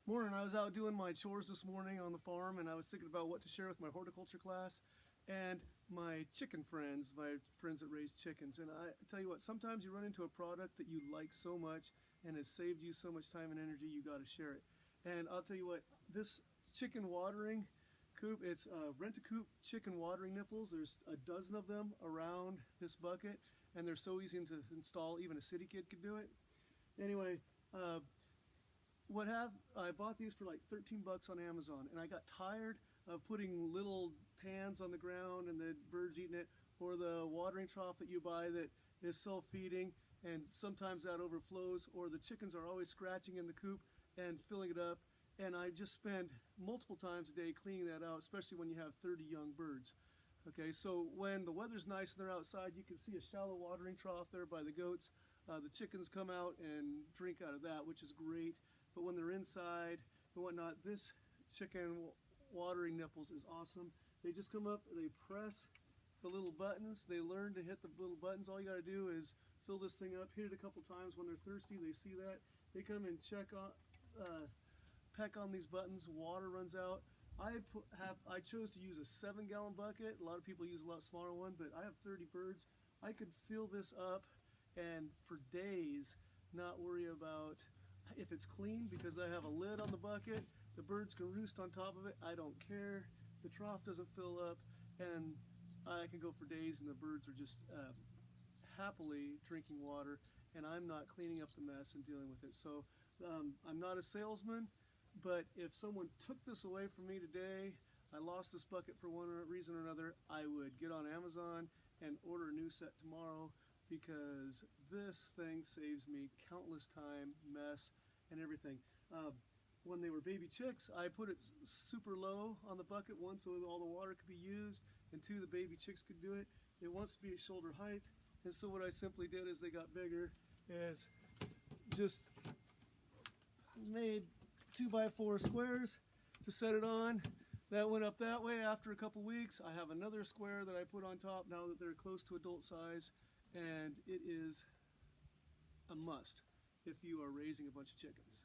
Morning. I was out doing my chores this morning on the farm, and I was thinking about what to share with my horticulture class and my chicken friends, my friends that raise chickens. And I tell you what, sometimes you run into a product that you like so much and has saved you so much time and energy, you got to share it. And I'll tell you what, this chicken watering coop, it's RentaCoop chicken watering nipples. There's a dozen of them around this bucket, and they're so easy to install, even a city kid could do it. Anyway, I bought these for like 13 bucks on Amazon, and I got tired of putting little pans on the ground and the birds eating it, or the watering trough that you buy that is self-feeding and sometimes that overflows, or the chickens are always scratching in the coop and filling it up, and I just spend multiple times a day cleaning that out, especially when you have 30 young birds. Okay, so when the weather's nice and they're outside, you can see a shallow watering trough there by the goats. The chickens come out and drink out of that, which is great. But when they're inside and whatnot, this chicken watering nipples is awesome. They just come up, they press the little buttons. They learn to hit the little buttons. All you got to do is fill this thing up, hit it a couple times. When they're thirsty, they see that. They come and peck on these buttons. Water runs out. I chose to use a 7-gallon bucket. A lot of people use a lot smaller one, but I have 30 birds. I could fill this up and for days not worry about if it's clean, because I have a lid on the bucket. The birds can roost on top of it. I don't care. The trough doesn't fill up, and I can go for days, and the birds are just happily drinking water, and I'm not cleaning up the mess and dealing with it. So I'm not a salesman, but if someone took this away from me today, I lost this bucket for one reason or another, I would get on Amazon and order a new set tomorrow, because this thing saves me countless time, mess, and everything. When they were baby chicks, I put it super low on the bucket, one, so all the water could be used, and two, the baby chicks could do it. It wants to be at shoulder height, and so what I simply did as they got bigger is just made 2x4 squares to set it on. That went up that way. After a couple weeks, I have another square that I put on top now that they're close to adult size, and it is a must if you are raising a bunch of chickens.